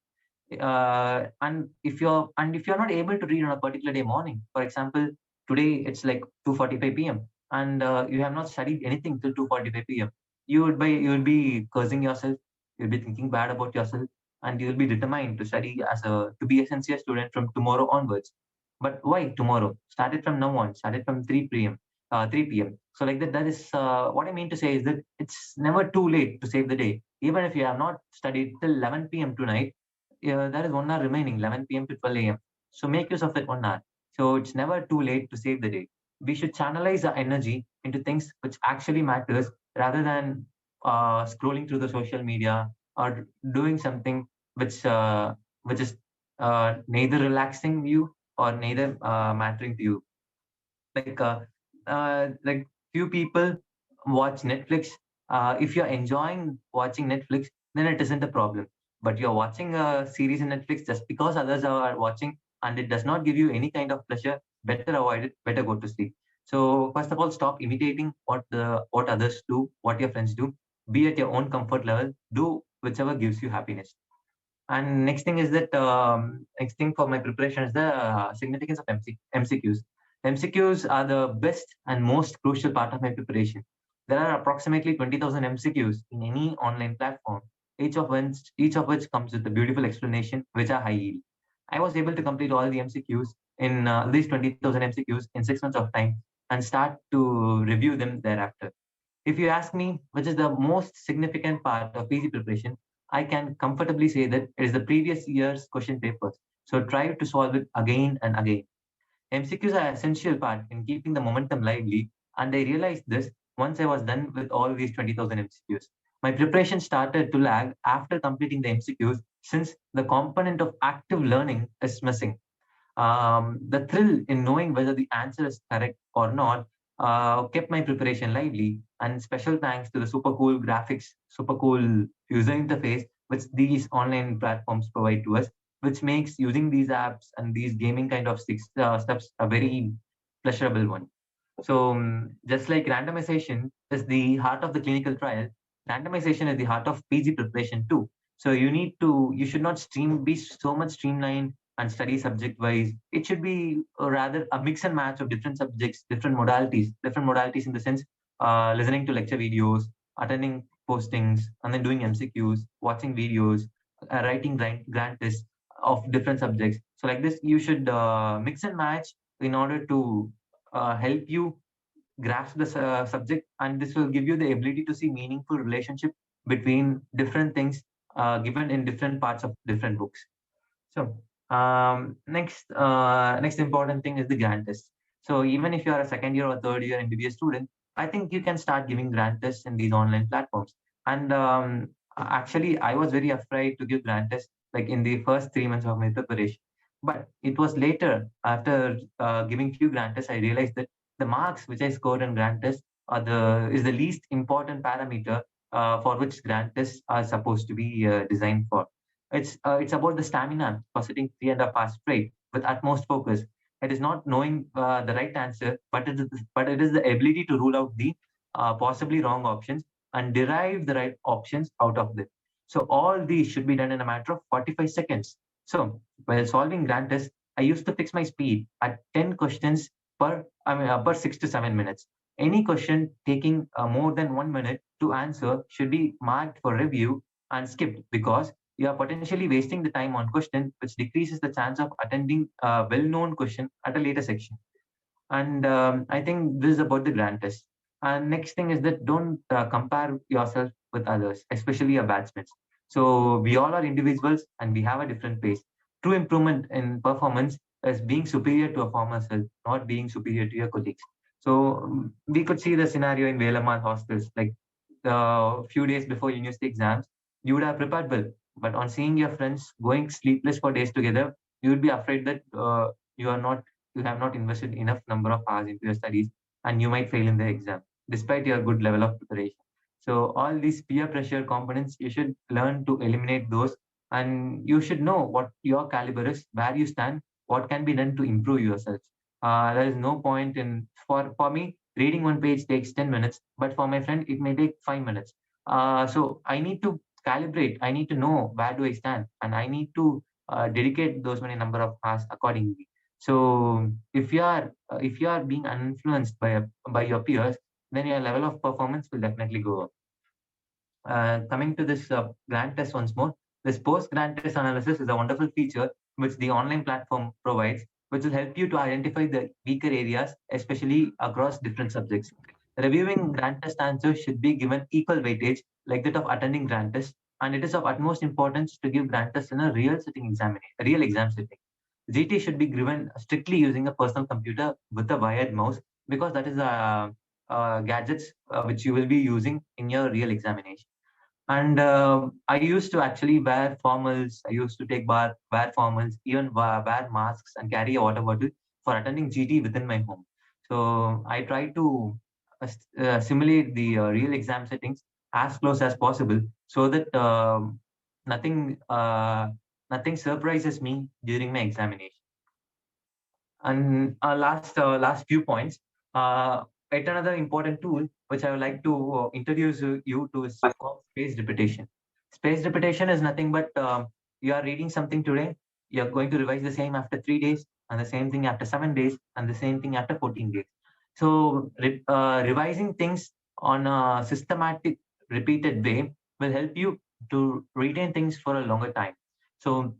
And if you're not able to read on a particular day morning, for example, today it's like 2:45 p.m. and you have not studied anything till 2:45 p.m. You will be cursing yourself, you'll be thinking bad about yourself, and you'll be determined to study to be a sincere student from tomorrow onwards. But why tomorrow? Start it from now on. Start it from 3 p.m. 3 p.m. So like that, that is what I mean to say is that it's never too late to save the day. Even if you have not studied till 11 p.m. tonight, there is 1 hour remaining, 11 p.m. to 12 a.m. So make use of that 1 hour. So it's never too late to save the day. We should channelize our energy into things which actually matters rather than scrolling through the social media or doing something which is neither relaxing you or neither mattering to you. Like few people watch Netflix. If you're enjoying watching Netflix, then it isn't a problem. But you're watching a series in Netflix just because others are watching and it does not give you any kind of pleasure, better avoid it, better go to sleep. So first of all, stop imitating what others do, what your friends do. Be at your own comfort level. Do whichever gives you happiness. And next thing is that next thing for my preparation is the significance of MCQs. MCQs are the best and most crucial part of my preparation. There are approximately 20,000 MCQs in any online platform, each of which comes with a beautiful explanation, which are high yield. I was able to complete all the MCQs in these 20,000 MCQs in 6 months of time and start to review them thereafter. If you ask me which is the most significant part of PG preparation, I can comfortably say that it is the previous year's question papers. So try to solve it again and again. MCQs are an essential part in keeping the momentum lively, and I realized this once I was done with all these 20,000 MCQs. My preparation started to lag after completing the MCQs since the component of active learning is missing. The thrill in knowing whether the answer is correct or not kept my preparation lively. And special thanks to the super cool graphics, super cool user interface which these online platforms provide to us, which makes using these apps and these gaming kind of steps a very pleasurable one. So, just like randomization is the heart of the clinical trial, randomization is the heart of PG preparation too. So, you should not be so much streamlined and study subject wise. It should be rather a mix and match of different subjects, different modalities in the sense listening to lecture videos, attending postings, and then doing MCQs, watching videos, writing grant tests of different subjects. So, like this, you should mix and match in order to help you grasp the subject, and this will give you the ability to see meaningful relationship between different things given in different parts of different books. So next important thing is the grant test. So even if you are a second year or third year MBBS student, I think you can start giving grant tests in these online platforms. And actually, I was very afraid to give grant tests like in the first 3 months of my preparation. But it was later, after giving few grant tests, I realized that the marks which I scored in grant tests is the least important parameter for which grant tests are supposed to be designed for. It's about the stamina for sitting 3.5 hours straight with utmost focus. It is not knowing the right answer, but it is the ability to rule out the possibly wrong options and derive the right options out of them. So all these should be done in a matter of 45 seconds. So while solving grand tests, I used to fix my speed at 10 questions per 6 to 7 minutes. Any question taking more than 1 minute to answer should be marked for review and skipped because you are potentially wasting the time on question, which decreases the chance of attending a well-known question at a later section. And I think this is about the grand test. And next thing is that don't compare yourself with others, especially your batchmates. So we all are individuals and we have a different pace. True improvement in performance is being superior to a former self, not being superior to your colleagues. So we could see the scenario in Velaman hostels, like the few days before university exams, you would have prepared well. But on seeing your friends going sleepless for days together, you would be afraid that you are not you have not invested enough number of hours into your studies and you might fail in the exam despite your good level of preparation. So all these peer pressure components, you should learn to eliminate those, and you should know what your caliber is, where you stand, what can be done to improve yourself. There is no point in for me reading one page takes 10 minutes, but for my friend it may take 5 minutes. So I need to calibrate, I need to know where do I stand, and I need to dedicate those many number of hours accordingly. So if you are being influenced by your peers, then your level of performance will definitely go up. Coming to this grant test once more, this post grant test analysis is a wonderful feature which the online platform provides, which will help you to identify the weaker areas, especially across different subjects. Reviewing grant test answers should be given equal weightage, like that of attending grant test, and it is of utmost importance to give grant test in a real exam setting. GT should be given strictly using a personal computer with a wired mouse because that is gadgets which you will be using in your real examination. And I used to actually wear formals. I used to wear formals, even wear masks and carry a water bottle for attending GT within my home. So I try to simulate the real exam settings as close as possible so that nothing nothing surprises me during my examination. And last few points. Yet another important tool which I would like to introduce you to is called spaced repetition. Spaced repetition is nothing but you are reading something today, you are going to revise the same after 3 days, and the same thing after 7 days, and the same thing after 14 days. So revising things on a systematic, repeated way will help you to retain things for a longer time. So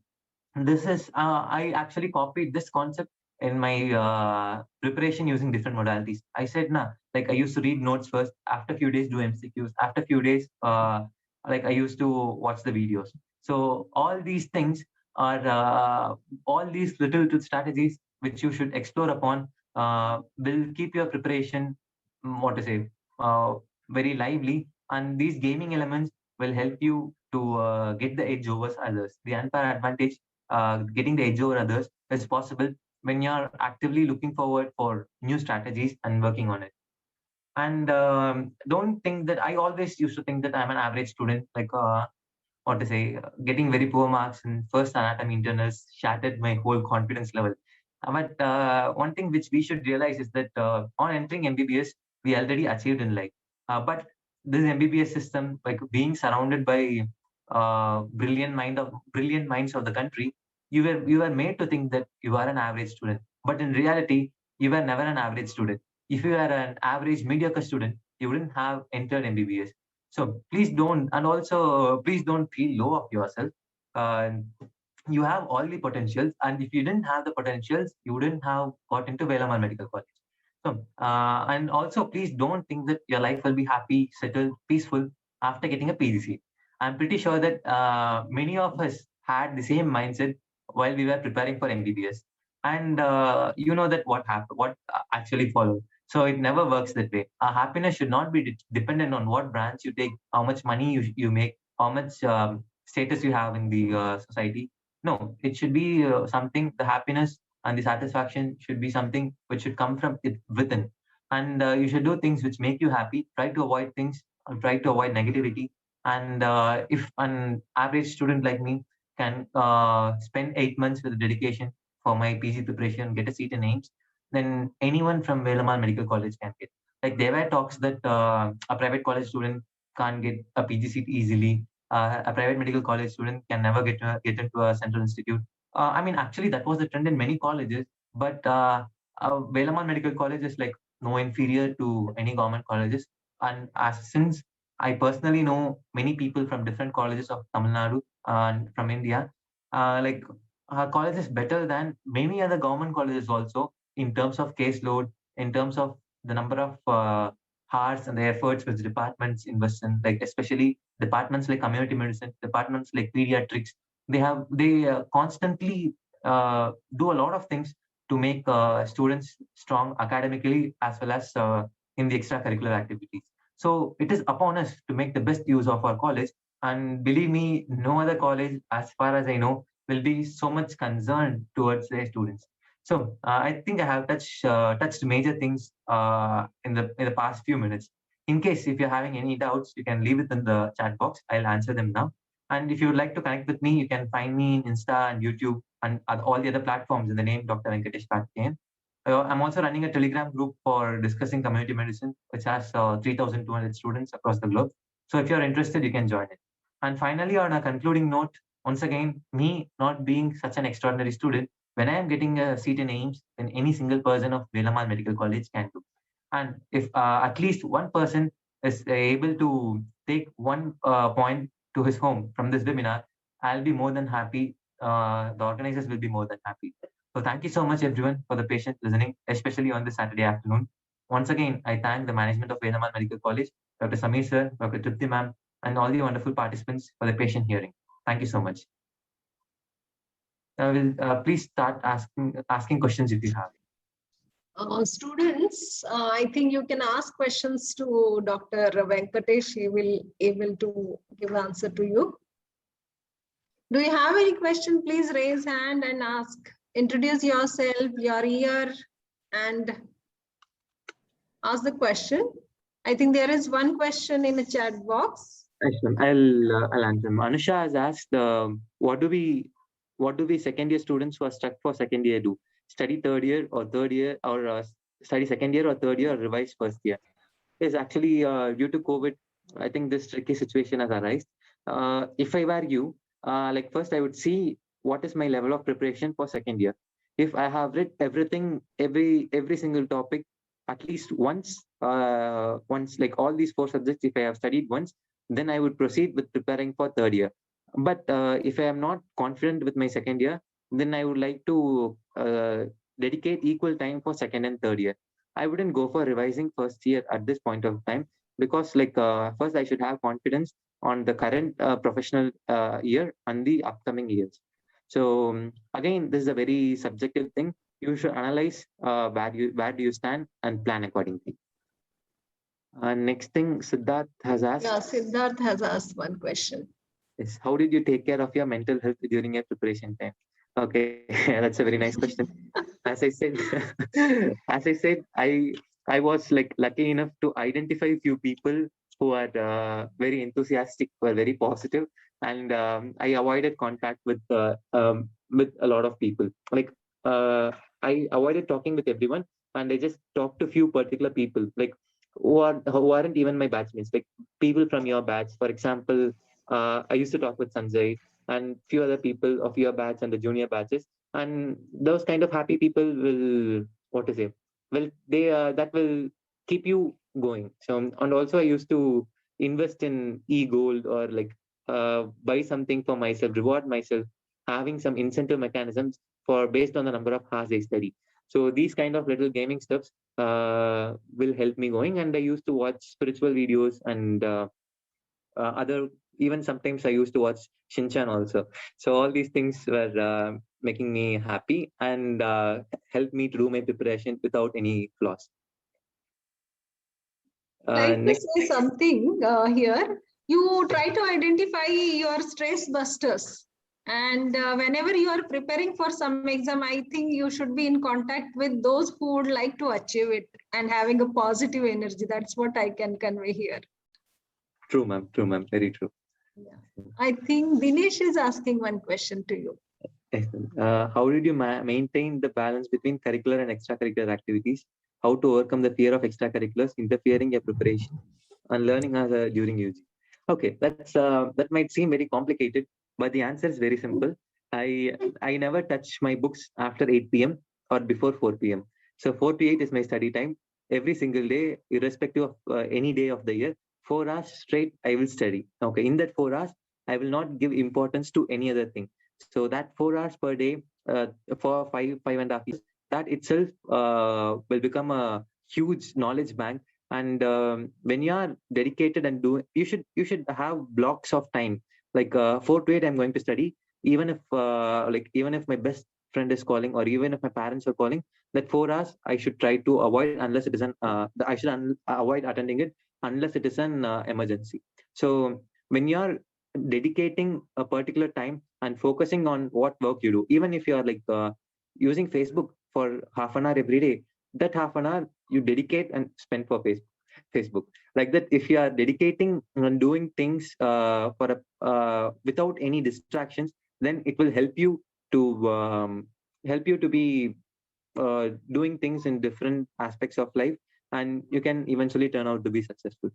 this is I actually copied this concept in my preparation using different modalities. I said, nah, like I used to read notes first, after few days do MCQs, after few days like I used to watch the videos. So all these things are all these little strategies which you should explore upon will keep your preparation, what to say, uh, very lively, and these gaming elements will help you to get the edge over others. The unfair advantage, getting the edge over others, is possible when you're actively looking forward for new strategies and working on it. And don't think that I always used to think that I'm an average student, like what to say, getting very poor marks in first anatomy internals shattered my whole confidence level. But one thing which we should realize is that on entering MBBS, we already achieved in life. But this MBBS system, like being surrounded by brilliant minds of the country, you were made to think that you are an average student. But in reality, you were never an average student. If you are an average mediocre student, you wouldn't have entered MBBS. So please don't, and also please don't feel low of yourself. Uh, you have all the potentials, and if you didn't have the potentials, you wouldn't have got into Velaman Medical College. So, and also please don't think that your life will be happy, settled, peaceful after getting a PGC. I'm pretty sure that many of us had the same mindset while we were preparing for MBBS, and you know that what happened, what actually followed. So it never works that way. Our happiness should not be dependent on what branch you take, how much money you make, how much status you have in the society. No, it should be something, the happiness and the satisfaction should be something which should come from it within. And you should do things which make you happy, try to avoid things, try to avoid negativity. And if an average student like me can spend 8 months with dedication for my PG preparation, get a seat in AIIMS, then anyone from Velamal Medical College can get. Like there were talks that a private college student can't get a PG seat easily. A private medical college student can never get into a central institute. I mean, actually, that was the trend in many colleges. But Velamal Medical College is like no inferior to any government colleges. And since I personally know many people from different colleges of Tamil Nadu and from India, like our college is better than many other government colleges also in terms of caseload, in terms of the number of hours and the efforts which departments invest in, like especially departments like community medicine, departments like pediatrics. They constantly do a lot of things to make students strong academically as well as in the extracurricular activities. So it is upon us to make the best use of our college. And believe me, no other college, as far as I know, will be so much concerned towards their students. So I think I have touched major things in the past few minutes. In case if you're having any doubts, you can leave it in the chat box. I'll answer them now. And if you would like to connect with me, you can find me in Insta and YouTube and all the other platforms in the name Dr. Venkatesh Karthikeyan. I'm also running a Telegram group for discussing community medicine, which has 3,200 students across the globe. So if you're interested, you can join it. And finally, on a concluding note, once again, me not being such an extraordinary student, when I am getting a seat in AIIMS, then any single person of Velamal Medical College can do. And if at least one person is able to take one point to his home from this webinar, I'll be more than happy. The organizers will be more than happy. So thank you so much, everyone, for the patient listening, especially on this Saturday afternoon. Once again, I thank the management of Velamal Medical College, Dr. Samir sir, Dr. Tripti ma'am, and all the wonderful participants for the patient hearing. Thank you so much. Will please start asking questions if you have. Students, I think you can ask questions to Dr. Venkatesh. He will able to give answer to you. Do you have any question? Please raise hand and ask. Introduce yourself, your year, and ask the question. I think there is one question in the chat box. I'll answer. Anusha has asked, what do we second year students who are stuck for second year do? Study third year or study second year or third year or revise first year? Is actually due to COVID, I think this tricky situation has arisen. If I were you, like first I would see what is my level of preparation for second year. If I have read everything, every single topic, at least once like all these 4 subjects, if I have studied once, then I would proceed with preparing for third year. But if I am not confident with my second year, then I would like to dedicate equal time for second and third year. I wouldn't go for revising first year at this point of time, because like first I should have confidence on the current professional year and the upcoming years. So again, this is a very subjective thing. You should analyze where do you stand and plan accordingly. Next thing, Siddharth has asked. Yeah, Siddharth has asked one question. Yes. How did you take care of your mental health during your preparation time? Okay, that's a very nice question. As I said, I was like lucky enough to identify a few people who are very enthusiastic, who are very positive, and I avoided contact with a lot of people. Like I avoided talking with everyone, and I just talked to few particular people, like who aren't even my batchmates, like people from your batch. For example, I used to talk with Sanjay and few other people of your batch and the junior batches, and those kind of happy people will, what to say, well, they that will keep you going. So, and also I used to invest in e-gold, or like buy something for myself, reward myself, having some incentive mechanisms for based on the number of hours I study. So these kind of little gaming stuffs will help me going. And I used to watch spiritual videos and other, even sometimes I used to watch Shinchan also. So all these things were making me happy and helped me to do my preparation without any flaws. Like to Next, say something here. You try to identify your stress busters. And whenever you are preparing for some exam, I think you should be in contact with those who would like to achieve it and having a positive energy. That's what I can convey here. true, ma'am. True, ma'am. Very true. Yeah. I think Dinesh is asking one question to you. Excellent. How did you maintain the balance between curricular and extracurricular activities? How to overcome the fear of extracurriculars interfering your preparation and learning as during UG? Okay, that might seem very complicated, but the answer is very simple. I never touch my books after 8 p.m. or before 4 p.m. So 4 to 8 is my study time every single day, irrespective of any day of the year. 4 hours straight, I will study. Okay, in that 4 hours, I will not give importance to any other thing. So that 4 hours per day for 5.5 years, that itself will become a huge knowledge bank. And when you are dedicated and do, you should have blocks of time. Like 4 to 8, I'm going to study. Even if my best friend is calling, or even if my parents are calling, that 4 hours I should try to avoid unless it is an I should avoid attending it unless it is an emergency. So when you are dedicating a particular time and focusing on what work you do, even if you are like using Facebook for half an hour every day, that half an hour you dedicate and spend for Facebook. Like that, if you are dedicating and doing things without any distractions, then it will help you to be doing things in different aspects of life, and you can eventually turn out to be successful.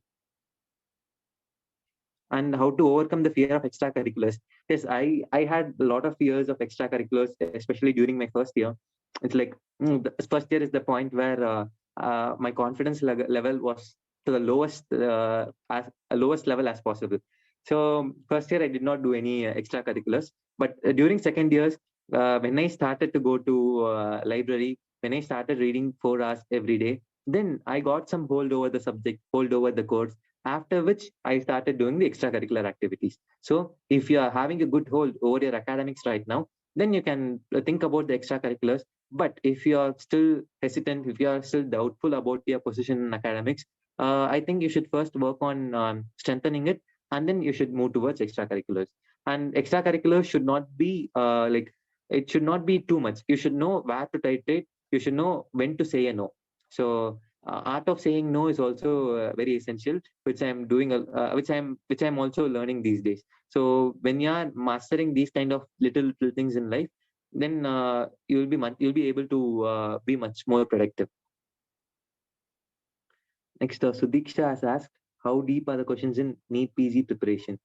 And how to overcome the fear of extracurriculars. Yes, I had a lot of fears of extracurriculars, especially during my first year. It's like the first year is the point where my confidence level was to the lowest level as possible. So first year I did not do any extracurriculars, but during second years, when I started to go to library, when I started reading 4 hours every day, then I got some hold over the subject, hold over the course, after which I started doing the extracurricular activities. So if you are having a good hold over your academics right now, then you can think about the extracurriculars. But if you are still hesitant, if you are still doubtful about your position in academics, I think you should first work on strengthening it, and then you should move towards extracurriculars. And extracurriculars should not be it should not be too much. You should know where to titrate. You should know when to say a no. So art of saying no is also very essential, which I'm doing which I'm also learning these days. So when you are mastering these kind of little things in life, then you'll be able to be much more productive. Next, Sudiksha has asked, how deep are the questions in NEET PG preparation?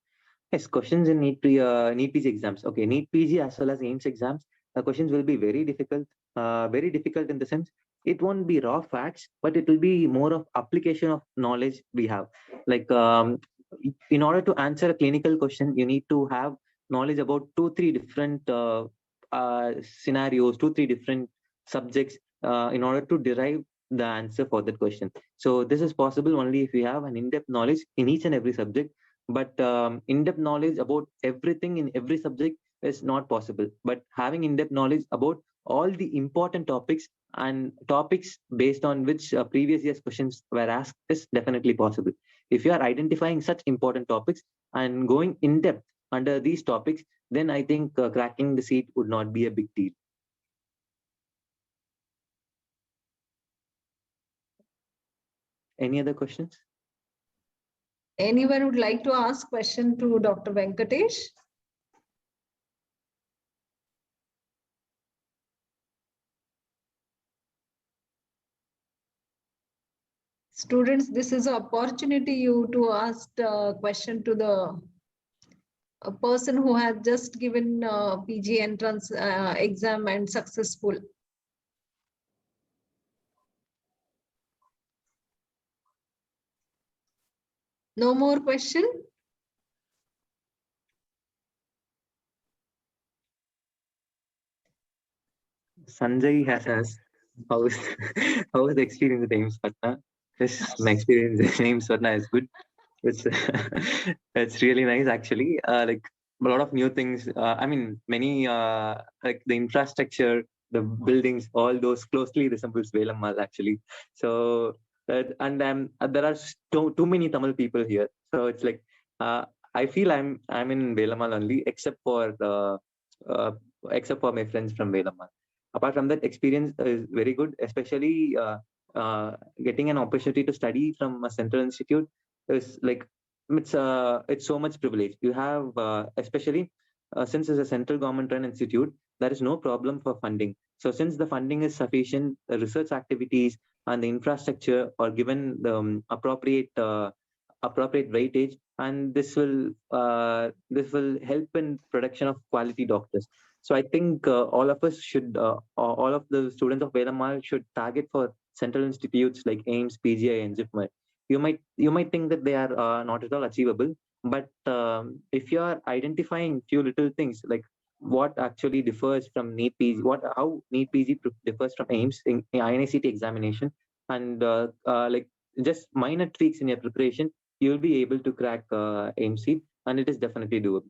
Yes, questions in NEET PG exams. Okay, NEET PG as well as AIIMS exams, the questions will be very difficult. Very difficult in the sense it won't be raw facts, but it will be more of application of knowledge we have. Like in order to answer a clinical question, you need to have knowledge about 2-3 different scenarios, 2-3 different subjects in order to derive the answer for that question. So this is possible only if you have an in-depth knowledge in each and every subject. But in-depth knowledge about everything in every subject is not possible. But having in-depth knowledge about all the important topics and topics based on which previous year's questions were asked is definitely possible. If you are identifying such important topics and going in depth under these topics, then I think cracking the seat would not be a big deal. Any other questions? Anyone would like to ask question to Dr. Venkatesh? Students, this is an opportunity you to ask a question to the a person who has just given PG entrance exam and successful. No more question? Sanjay has asked, how is how is the experience at AIIMS Patna? Yes, my experience at AIIMS Patna is good. It's it's really nice actually. Like a lot of new things. I mean, many like the infrastructure, the buildings, all those closely resembles Velammal actually. So and there are too many Tamil people here, so it's like I feel I'm in Velamal only, except for my friends from Velamal. Apart from that, experience is very good, especially getting an opportunity to study from a central institute is like it's so much privilege. You have especially since it's a central government run institute, there is no problem for funding. So since the funding is sufficient, the research activities and the infrastructure are given the appropriate weightage, and this will help in production of quality doctors. So I think all of us should, all of the students of Velamal should target for central institutes like AIIMS, PGI, and JIPMER. You might think that they are not at all achievable, but if you are identifying few little things like what actually differs from NEET PG, how NEET PG differs from AIIMS in INICET examination, and like just minor tweaks in your preparation, you'll be able to crack AIIMS, and it is definitely doable.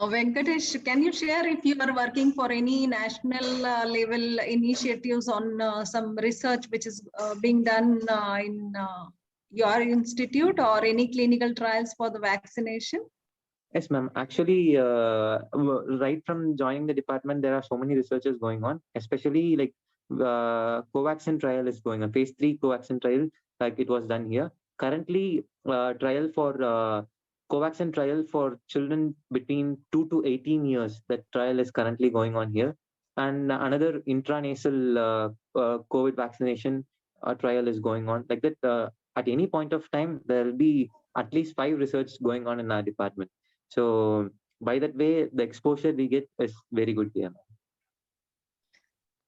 Venkatesh, can you share if you are working for any national level initiatives on some research which is being done in your institute, or any clinical trials for the vaccination? Yes, ma'am. Actually, right from joining the department, there are so many researches going on, especially like Covaxin trial is going on, phase 3 Covaxin trial, like it was done here. Currently, trial for Covaxin trial for children between 2 to 18 years, that trial is currently going on here. And another intranasal COVID vaccination trial is going on. Like that, at any point of time, there will be at least 5 research going on in our department. So by that way, the exposure we get is very good here.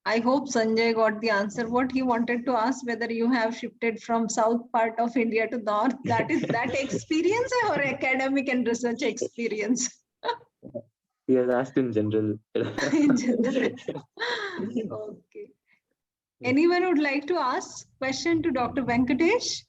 I hope Sanjay got the answer. What he wanted to ask, whether you have shifted from south part of India to north, that is that experience or academic and research experience? He has asked in general. In general. Okay. Anyone would like to ask question to Dr. Venkatesh?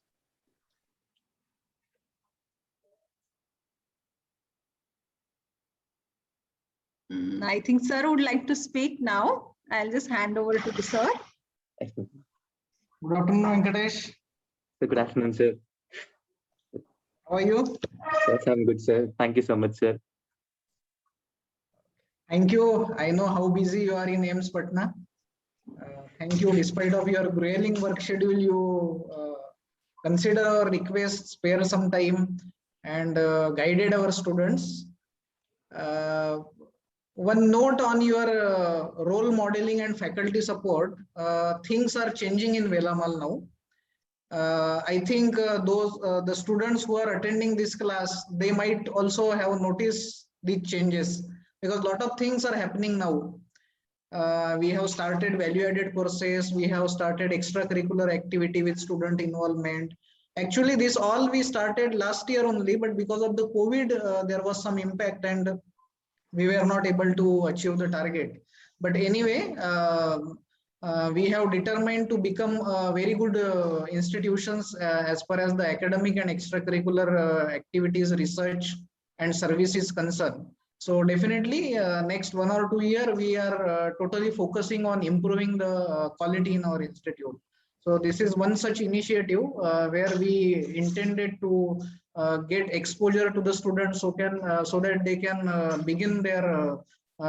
I think sir would like to speak now. I'll just hand over to the sir. Good afternoon, Venkatesh. Good afternoon, sir. How are you? Yes, I'm good, sir. Thank you so much, sir. Thank you. I know how busy you are in AIIMS Patna. Thank you. Despite of your grueling work schedule, you consider our request, spare some time, and guided our students. One note on your role modeling and faculty support. Things are changing in Velamal now. I think the students who are attending this class, they might also have noticed the changes, because a lot of things are happening now. We have started value-added courses. We have started extracurricular activity with student involvement. Actually, this all we started last year only, but because of the COVID, there was some impact and we were not able to achieve the target. But anyway, we have determined to become very good institutions as far as the academic and extracurricular activities, research and service is concerned. So definitely next 1 or 2 years, we are totally focusing on improving the quality in our institute. So this is one such initiative where we intended to get exposure to the students so that they can begin their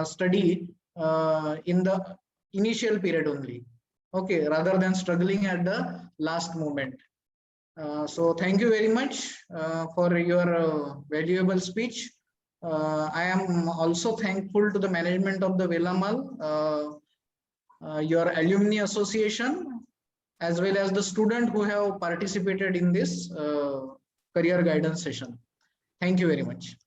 study in the initial period only, okay, rather than struggling at the last moment. So thank you very much for your valuable speech. I am also thankful to the management of the Velamal, your alumni association, as well as the student who have participated in this career guidance session. Thank you very much.